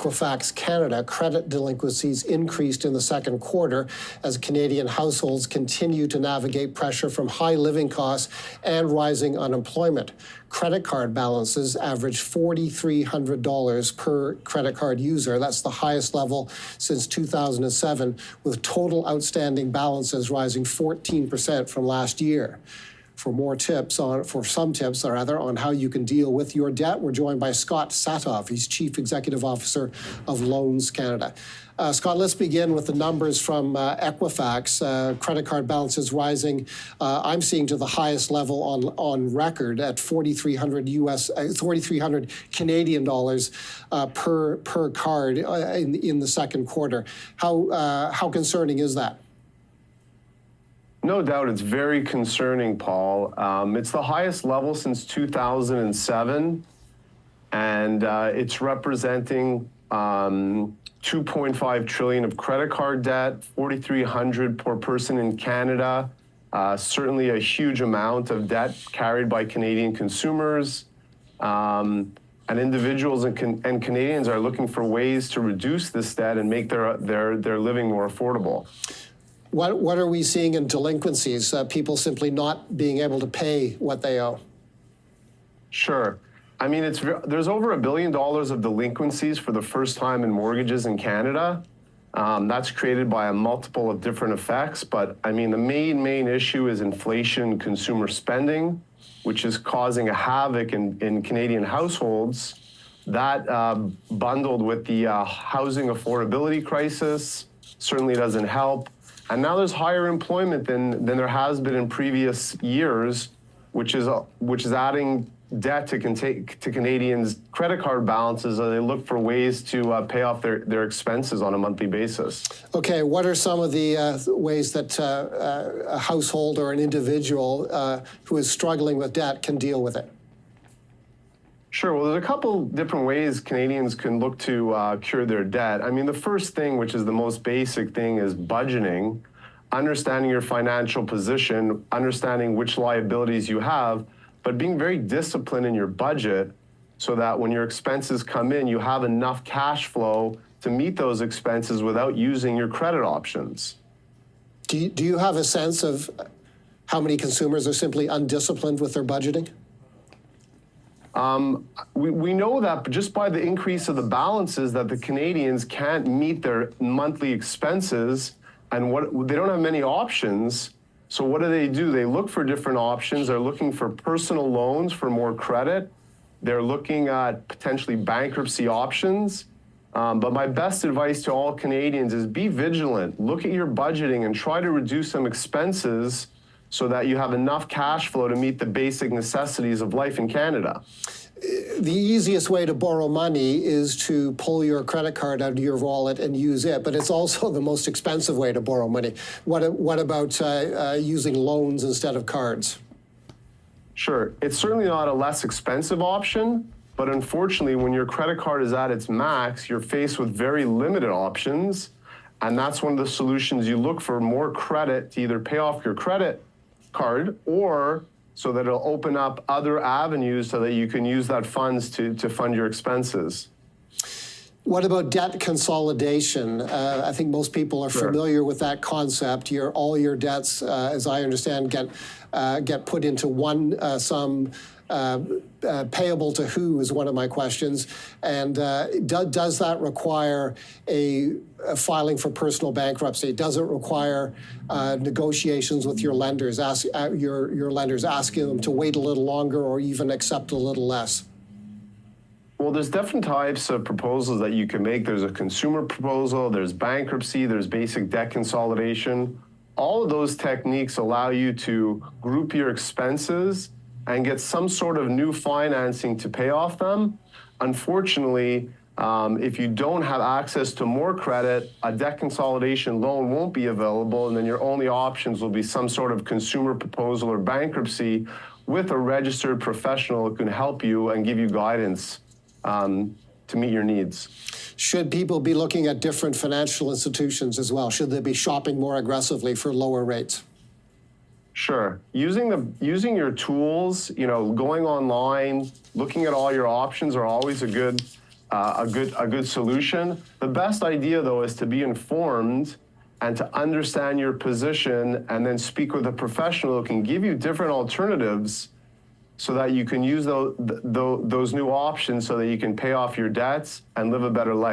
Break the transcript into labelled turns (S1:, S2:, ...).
S1: Equifax Canada, credit delinquencies increased in the second quarter as Canadian households continue to navigate pressure from high living costs and rising unemployment. Credit card balances averaged $4,300 per credit card user. That's the highest level since 2007, with total outstanding balances rising 14% from last year. For some tips on how you can deal with your debt, we're joined by Scott Satov. He's Chief Executive Officer of Loans Canada. Scott, let's begin with the numbers from Equifax. Credit card balances rising, I'm seeing to the highest level on record at 4,300 Canadian dollars per card in the second quarter. How concerning is that?
S2: No doubt it's very concerning, Paul. It's the highest level since 2007, and it's representing 2.5 trillion of credit card debt, 4,300 per person in Canada, certainly a huge amount of debt carried by Canadian consumers. And individuals and Canadians are looking for ways to reduce this debt and make their living more affordable.
S1: What are we seeing in delinquencies? People simply not being able to pay what they owe?
S2: Sure. I mean, there's over $1 billion of delinquencies for the first time in mortgages in Canada. That's created by a multiple of different effects. But I mean, the main issue is inflation, consumer spending, which is causing a havoc in Canadian households. That bundled with the housing affordability crisis certainly doesn't help. And now there's higher employment than there has been in previous years, which is adding debt to Canadians' credit card balances as they look for ways to pay off their expenses on a monthly basis.
S1: Okay, what are some of the ways that a household or an individual who is struggling with debt can deal with it?
S2: Sure. Well, there's a couple different ways Canadians can look to cure their debt. I mean, the first thing, which is the most basic thing, is budgeting, understanding your financial position, understanding which liabilities you have, but being very disciplined in your budget so that when your expenses come in, you have enough cash flow to meet those expenses without using your credit options.
S1: Do you have a sense of how many consumers are simply undisciplined with their budgeting?
S2: We know that just by the increase of the balances that the Canadians can't meet their monthly expenses, and they don't have many options. So what do? They look for different options. They're looking for personal loans for more credit. They're looking at potentially bankruptcy options. But my best advice to all Canadians is be vigilant. Look at your budgeting and try to reduce some expenses so that you have enough cash flow to meet the basic necessities of life in Canada.
S1: The easiest way to borrow money is to pull your credit card out of your wallet and use it, but it's also the most expensive way to borrow money. What about using loans instead of cards?
S2: Sure. It's certainly not a less expensive option, but unfortunately, when your credit card is at its max, you're faced with very limited options, and that's one of the solutions. You look for more credit to either pay off your credit card or so that it'll open up other avenues so that you can use that funds to fund your expenses.
S1: What about debt consolidation? I think most people are familiar with that concept. All your debts, as I understand, get put into one sum. Payable to who is one of my questions. And does that require a filing for personal bankruptcy? Does it require negotiations with your lenders, your lenders asking them to wait a little longer or even accept a little less?
S2: Well, there's different types of proposals that you can make. There's a consumer proposal, there's bankruptcy, there's basic debt consolidation. All of those techniques allow you to group your expenses and get some sort of new financing to pay off them. Unfortunately, if you don't have access to more credit, a debt consolidation loan won't be available, and then your only options will be some sort of consumer proposal or bankruptcy with a registered professional who can help you and give you guidance to meet your needs.
S1: Should people be looking at different financial institutions as well? Should they be shopping more aggressively for lower rates?
S2: Sure. Using your tools, going online, looking at all your options are always a good a good solution. The best idea, though, is to be informed and to understand your position and then speak with a professional who can give you different alternatives so that you can use those new options so that you can pay off your debts and live a better life.